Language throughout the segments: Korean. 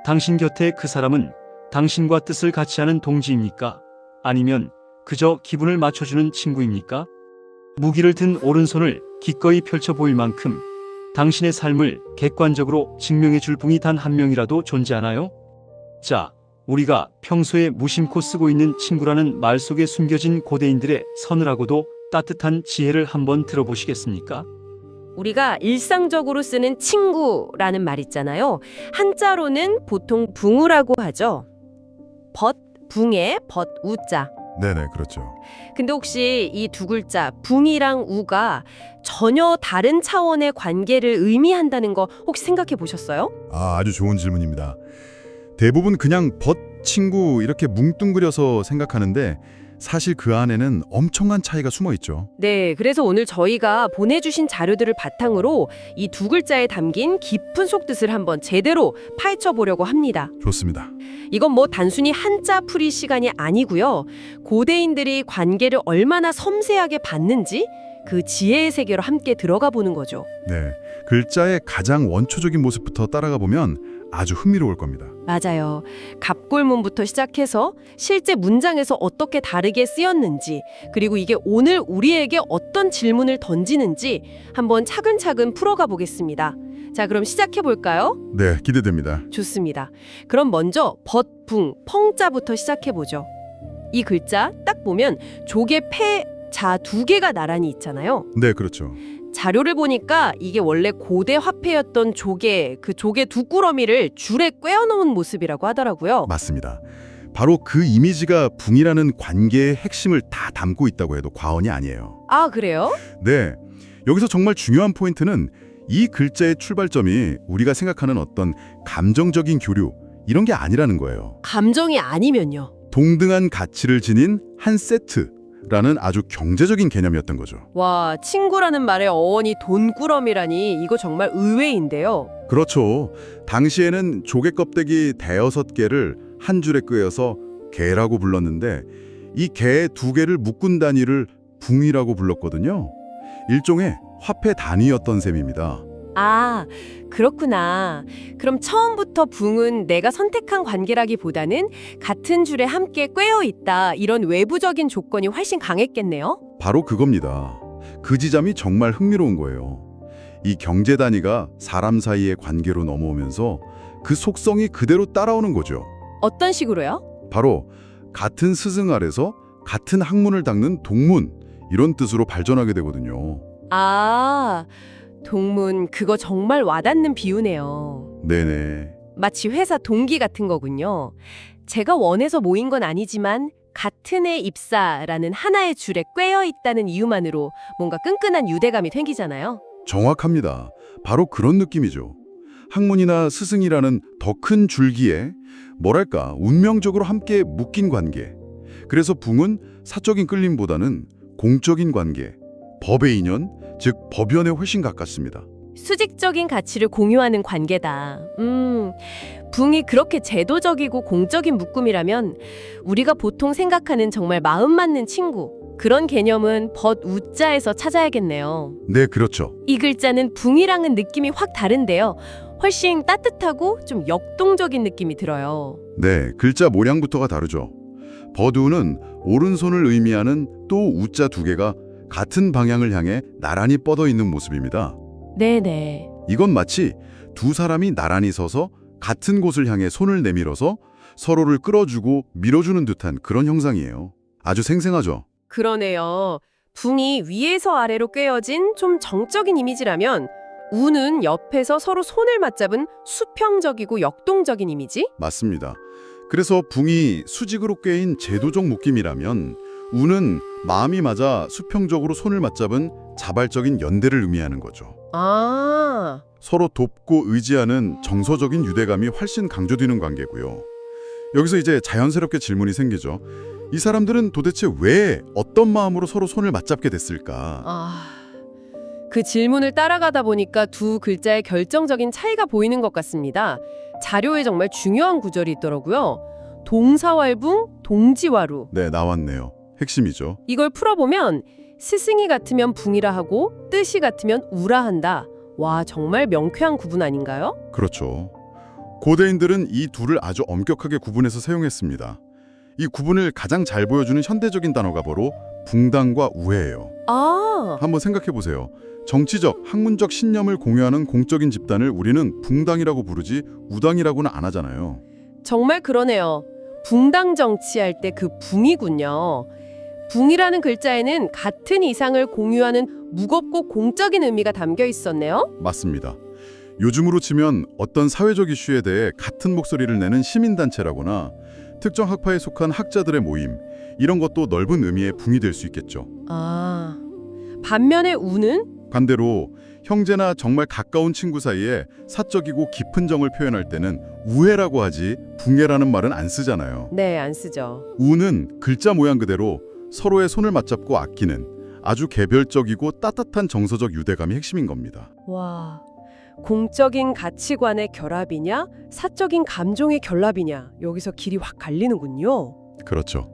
당신 곁에 그 사람은 당신과 뜻을 같이 하는 동지입니까? 아니면 그저 기분을 맞춰주는 친구입니까? 무기를 든 오른손을 기꺼이 펼쳐 보일 만큼 당신의 삶을 객관적으로 증명해 줄 분이 단 한 명이라도 존재하나요? 자, 우리가 평소에 무심코 쓰고 있는 친구라는 말 속에 숨겨진 고대인들의 서늘하고도 따뜻한 지혜를 한번 들어보시겠습니까? 우리가 일상적으로 쓰는 친구라는 말 있잖아요. 한자로는 보통 붕우라고 하죠. 벗, 붕에 벗, 우자. 네네, 그렇죠. 근데 혹시 이 두 글자 붕이랑 우가 전혀 다른 차원의 관계를 의미한다는 거 혹시 생각해 보셨어요? 아주 좋은 질문입니다. 대부분 그냥 벗, 친구 이렇게 뭉뚱그려서 생각하는데 사실 그 안에는 엄청난 차이가 숨어 있죠. 네, 그래서 오늘 저희가 보내주신 자료들을 바탕으로 이 두 글자에 담긴 깊은 속뜻을 한번 제대로 파헤쳐 보려고 합니다. 좋습니다. 이건 뭐 단순히 한자 풀이 시간이 아니고요. 고대인들이 관계를 얼마나 섬세하게 봤는지 그 지혜의 세계로 함께 들어가 보는 거죠. 네, 글자의 가장 원초적인 모습부터 따라가 보면 아주 흥미로울 겁니다. 맞아요. 갑골문부터 시작해서 실제 문장에서 어떻게 다르게 쓰였는지, 그리고 이게 오늘 우리에게 어떤 질문을 던지는지 한번 차근차근 풀어가 보겠습니다. 자, 그럼 시작해 볼까요? 네, 기대됩니다. 좋습니다. 그럼 먼저 벗, 붕, 펑자부터 시작해 보죠. 이 글자 딱 보면 조개, 패, 자 두 개가 나란히 있잖아요. 네, 그렇죠. 자료를 보니까 이게 원래 고대 화폐였던 조개, 그 조개 두 꾸러미를 줄에 꿰어놓은 모습이라고 하더라고요. 맞습니다. 바로 그 이미지가 붕이라는 관계의 핵심을 다 담고 있다고 해도 과언이 아니에요. 아, 그래요? 네, 여기서 정말 중요한 포인트는 이 글자의 출발점이 우리가 생각하는 어떤 감정적인 교류 이런 게 아니라는 거예요. 감정이 아니면요? 동등한 가치를 지닌 한 세트라는 아주 경제적인 개념이었던 거죠. 와, 친구라는 말의 어원이 돈꾸러미라니 이거 정말 의외인데요. 그렇죠. 당시에는 조개 껍데기 대여섯 개를 한 줄에 꿰어서 개라고 불렀는데 이 개 두 개를 묶은 단위를 붕이라고 불렀거든요. 일종의 화폐 단위였던 셈입니다. 아, 그렇구나. 그럼 처음부터 붕은 내가 선택한 관계라기보다는 같은 줄에 함께 꿰어 있다, 이런 외부적인 조건이 훨씬 강했겠네요? 바로 그겁니다. 그 지점이 정말 흥미로운 거예요. 이 경제 단위가 사람 사이의 관계로 넘어오면서 그 속성이 그대로 따라오는 거죠. 어떤 식으로요? 바로 같은 스승 아래서 같은 학문을 닦는 동문, 이런 뜻으로 발전하게 되거든요. 아, 동문, 그거 정말 와닿는 비유네요. 네네. 마치 회사 동기 같은 거군요. 제가 원해서 모인 건 아니지만 같은 애 입사라는 하나의 줄에 꿰어 있다는 이유만으로 뭔가 끈끈한 유대감이 생기잖아요. 정확합니다. 바로 그런 느낌이죠. 학문이나 스승이라는 더 큰 줄기에 뭐랄까 운명적으로 함께 묶인 관계. 그래서 붕은 사적인 끌림보다는 공적인 관계, 법의 인연, 즉 법연에 훨씬 가깝습니다. 수직적인 가치를 공유하는 관계다. 붕이 그렇게 제도적이고 공적인 묶음이라면 우리가 보통 생각하는 정말 마음 맞는 친구, 그런 개념은 벗 우자에서 찾아야겠네요. 네, 그렇죠. 이 글자는 붕이랑은 느낌이 확 다른데요. 훨씬 따뜻하고 좀 역동적인 느낌이 들어요. 네, 글자 모양부터가 다르죠. 버두는 오른손을 의미하는 또 우자 두 개가 같은 방향을 향해 나란히 뻗어 있는 모습입니다. 네네. 이건 마치 두 사람이 나란히 서서 같은 곳을 향해 손을 내밀어서 서로를 끌어주고 밀어주는 듯한 그런 형상이에요. 아주 생생하죠? 그러네요. 붕이 위에서 아래로 꿰어진 좀 정적인 이미지라면 우는 옆에서 서로 손을 맞잡은 수평적이고 역동적인 이미지? 맞습니다. 그래서 붕이 수직으로 꿰인 제도적 묶임이라면 우는 마음이 맞아 수평적으로 손을 맞잡은 자발적인 연대를 의미하는 거죠. 아, 서로 돕고 의지하는 정서적인 유대감이 훨씬 강조되는 관계고요. 여기서 이제 자연스럽게 질문이 생기죠. 이 사람들은 도대체 왜 어떤 마음으로 서로 손을 맞잡게 됐을까? 그 질문을 따라가다 보니까 두 글자의 결정적인 차이가 보이는 것 같습니다. 자료에 정말 중요한 구절이 있더라고요. 동사왈붕, 동지화루. 네, 나왔네요. 핵심이죠. 이걸 풀어보면 스승이 같으면 붕이라 하고 뜻이 같으면 우라 한다. 와, 정말 명쾌한 구분 아닌가요? 그렇죠. 고대인들은 이 둘을 아주 엄격하게 구분해서 사용했습니다. 이 구분을 가장 잘 보여주는 현대적인 단어가 바로 붕당과 우회예요. 아, 한번 생각해 보세요. 정치적, 학문적 신념을 공유하는 공적인 집단을 우리는 붕당이라고 부르지 우당이라고는 안 하잖아요. 정말 그러네요. 붕당 정치할 때 그 붕이군요. 붕이라는 글자에는 같은 이상을 공유하는 무겁고 공적인 의미가 담겨 있었네요. 맞습니다. 요즘으로 치면 어떤 사회적 이슈에 대해 같은 목소리를 내는 시민단체라거나 특정 학파에 속한 학자들의 모임, 이런 것도 넓은 의미의 붕이 될 수 있겠죠. 아, 반면에 우는? 반대로 형제나 정말 가까운 친구 사이에 사적이고 깊은 정을 표현할 때는 우애라고 하지 붕애라는 말은 안 쓰잖아요. 네, 안 쓰죠. 우는 글자 모양 그대로 서로의 손을 맞잡고 아끼는 아주 개별적이고 따뜻한 정서적 유대감이 핵심인 겁니다. 와, 공적인 가치관의 결합이냐, 사적인 감정의 결합이냐, 여기서 길이 확 갈리는군요. 그렇죠.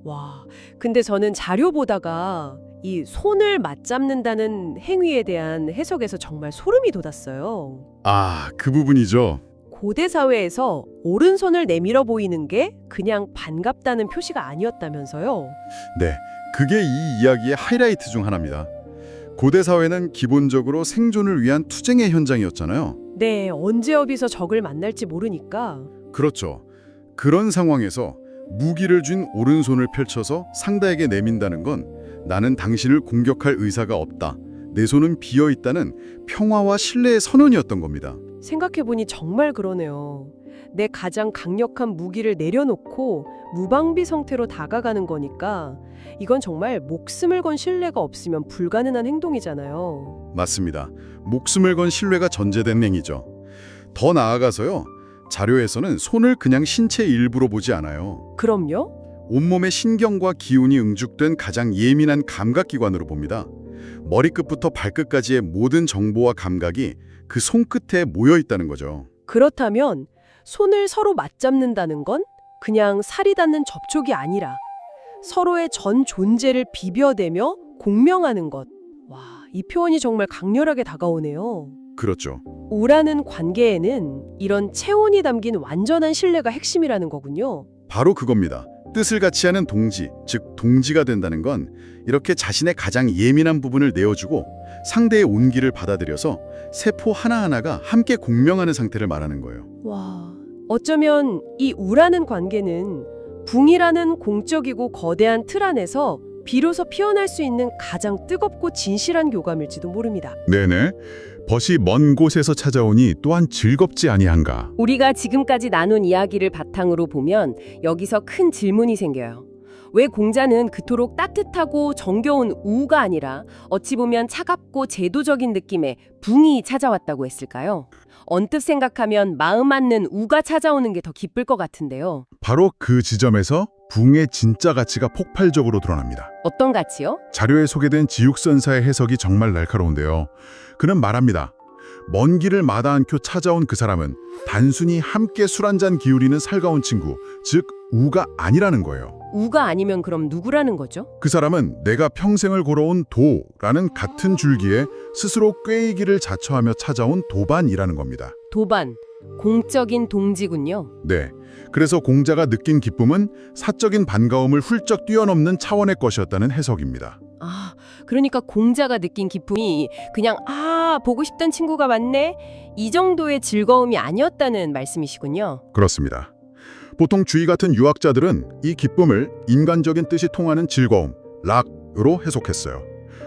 와, 근데 저는 자료 보다가 이 손을 맞잡는다는 행위에 대한 해석에서 정말 소름이 돋았어요. 아, 그 부분이죠. 고대 사회에서 오른손을 내밀어 보이는 게 그냥 반갑다는 표시가 아니었다면서요. 네, 그게 이 이야기의 하이라이트 중 하나입니다. 고대 사회는 기본적으로 생존을 위한 투쟁의 현장이었잖아요. 네, 언제 어디서 적을 만날지 모르니까. 그렇죠. 그런 상황에서 무기를 쥔 오른손을 펼쳐서 상대에게 내민다는 건 나는 당신을 공격할 의사가 없다. 내 손은 비어 있다는 평화와 신뢰의 선언이었던 겁니다. 생각해보니 정말 그러네요. 내 가장 강력한 무기를 내려놓고 무방비 상태로 다가가는 거니까 이건 정말 목숨을 건 신뢰가 없으면 불가능한 행동이잖아요. 맞습니다. 목숨을 건 신뢰가 전제된 행위죠. 더 나아가서요. 자료에서는 손을 그냥 신체 일부로 보지 않아요. 그럼요? 온몸의 신경과 기운이 응축된 가장 예민한 감각기관으로 봅니다. 머리끝부터 발끝까지의 모든 정보와 감각이 그 손끝에 모여 있다는 거죠. 그렇다면 손을 서로 맞잡는다는 건 그냥 살이 닿는 접촉이 아니라 서로의 전 존재를 비벼대며 공명하는 것. 와, 이 표현이 정말 강렬하게 다가오네요. 그렇죠. 우라는 관계에는 이런 체온이 담긴 완전한 신뢰가 핵심이라는 거군요. 바로 그겁니다. 뜻을 같이 하는 동지, 즉 동지가 된다는 건 이렇게 자신의 가장 예민한 부분을 내어주고 상대의 온기를 받아들여서 세포 하나하나가 함께 공명하는 상태를 말하는 거예요. 와, 어쩌면 이 우라는 관계는 붕이라는 공적이고 거대한 틀 안에서 비로소 피어날 수 있는 가장 뜨겁고 진실한 교감일지도 모릅니다. 네네. 벗이 먼 곳에서 찾아오니 또한 즐겁지 아니한가. 우리가 지금까지 나눈 이야기를 바탕으로 보면 여기서 큰 질문이 생겨요. 왜 공자는 그토록 따뜻하고 정겨운 우가 아니라 어찌 보면 차갑고 제도적인 느낌의 붕이 찾아왔다고 했을까요? 언뜻 생각하면 마음 맞는 우가 찾아오는 게 더 기쁠 것 같은데요. 바로 그 지점에서 붕의 진짜 가치가 폭발적으로 드러납니다. 어떤 가치요? 자료에 소개된 지육선사의 해석이 정말 날카로운데요. 그는 말합니다. 먼 길을 마다 않고 찾아온 그 사람은 단순히 함께 술 한잔 기울이는 살가운 친구, 즉 우가 아니라는 거예요. 우가 아니면 그럼 누구라는 거죠? 그 사람은 내가 평생을 걸어온 도라는 같은 줄기에 스스로 꾀이기를 자처하며 찾아온 도반이라는 겁니다. 도반, 공적인 동지군요. 네, 그래서 공자가 느낀 기쁨은 사적인 반가움을 훌쩍 뛰어넘는 차원의 것이었다는 해석입니다. 아, 그러니까 공자가 느낀 기쁨이 그냥 보고 싶던 친구가 왔네? 이 정도의 즐거움이 아니었다는 말씀이시군요. 그렇습니다. 보통 주의 같은 유학자들은 이 기쁨을 인간적인 뜻이 통하는 즐거움, 락으로 해석했어요.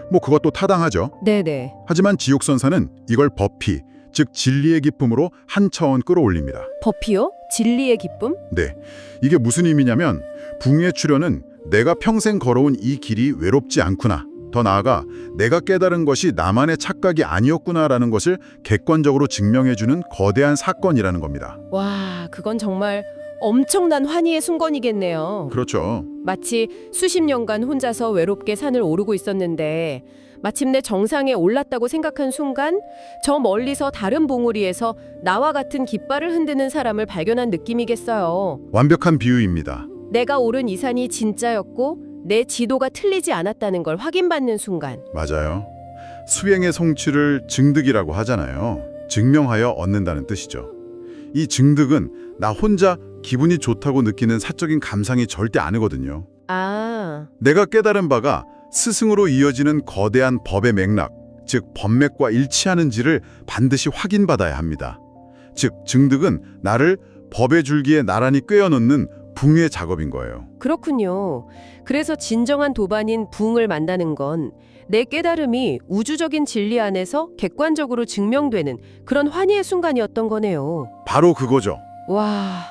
뭐 그것도 타당하죠. 네네. 하지만 지옥선사는 이걸 법피, 즉 진리의 기쁨으로 한 차원 끌어올립니다. 버피요? 진리의 기쁨? 네, 이게 무슨 의미냐면 붕의 출현은 내가 평생 걸어온 이 길이 외롭지 않구나. 더 나아가 내가 깨달은 것이 나만의 착각이 아니었구나라는 것을 객관적으로 증명해주는 거대한 사건이라는 겁니다. 와, 그건 정말 엄청난 환희의 순간이겠네요. 그렇죠. 마치 수십 년간 혼자서 외롭게 산을 오르고 있었는데 마침내 정상에 올랐다고 생각한 순간 저 멀리서 다른 봉우리에서 나와 같은 깃발을 흔드는 사람을 발견한 느낌이겠어요. 완벽한 비유입니다. 내가 오른 이 산이 진짜였고 내 지도가 틀리지 않았다는 걸 확인받는 순간. 맞아요. 수행의 성취를 증득이라고 하잖아요. 증명하여 얻는다는 뜻이죠. 이 증득은 나 혼자 기분이 좋다고 느끼는 사적인 감상이 절대 아니거든요. 아, 내가 깨달은 바가 스승으로 이어지는 거대한 법의 맥락, 즉 법맥과 일치하는지를 반드시 확인받아야 합니다. 즉 증득은 나를 법의 줄기에 나란히 꿰어넣는 붕의 작업인 거예요. 그렇군요. 그래서 진정한 도반인 붕을 만나는 건 내 깨달음이 우주적인 진리 안에서 객관적으로 증명되는 그런 환희의 순간이었던 거네요. 바로 그거죠. 와,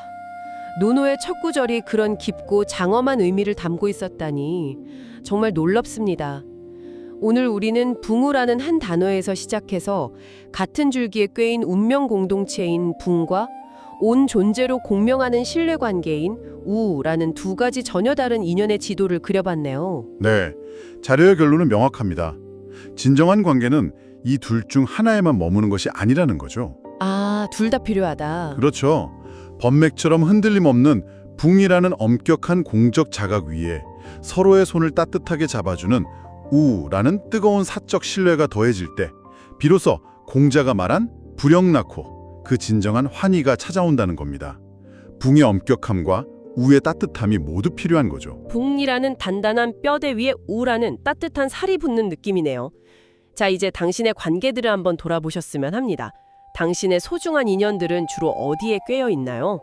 노노의 첫 구절이 그런 깊고 장엄한 의미를 담고 있었다니 정말 놀랍습니다. 오늘 우리는 붕우라는 한 단어에서 시작해서 같은 줄기에 꿰인 운명 공동체인 붕과 온 존재로 공명하는 신뢰관계인 우라는 두 가지 전혀 다른 인연의 지도를 그려봤네요. 네, 자료의 결론은 명확합니다. 진정한 관계는 이 둘 중 하나에만 머무는 것이 아니라는 거죠. 아, 둘 다 필요하다. 그렇죠. 법맥처럼 흔들림 없는 붕이라는 엄격한 공적 자각 위에 서로의 손을 따뜻하게 잡아주는 우라는 뜨거운 사적 신뢰가 더해질 때 비로소 공자가 말한 불영 낳고 그 진정한 환희가 찾아온다는 겁니다. 붕의 엄격함과 우의 따뜻함이 모두 필요한 거죠. 붕이라는 단단한 뼈대 위에 우라는 따뜻한 살이 붙는 느낌이네요. 자, 이제 당신의 관계들을 한번 돌아보셨으면 합니다. 당신의 소중한 인연들은 주로 어디에 꿰어 있나요?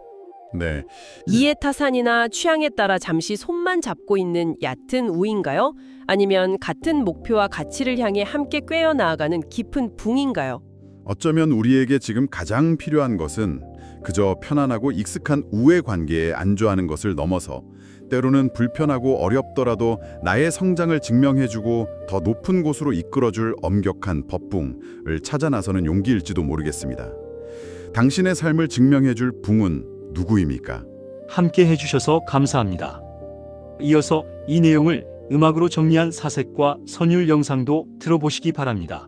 네, 이해타산이나 취향에 따라 잠시 손만 잡고 있는 얕은 우인가요? 아니면 같은 목표와 가치를 향해 함께 꿰어 나아가는 깊은 붕인가요? 어쩌면 우리에게 지금 가장 필요한 것은 그저 편안하고 익숙한 우의 관계에 안주하는 것을 넘어서 때로는 불편하고 어렵더라도 나의 성장을 증명해주고 더 높은 곳으로 이끌어줄 엄격한 법붕을 찾아 나서는 용기일지도 모르겠습니다. 당신의 삶을 증명해줄 붕은 누구입니까? 함께 해주셔서 감사합니다. 이어서 이 내용을 음악으로 정리한 사색과 선율 영상도 들어보시기 바랍니다.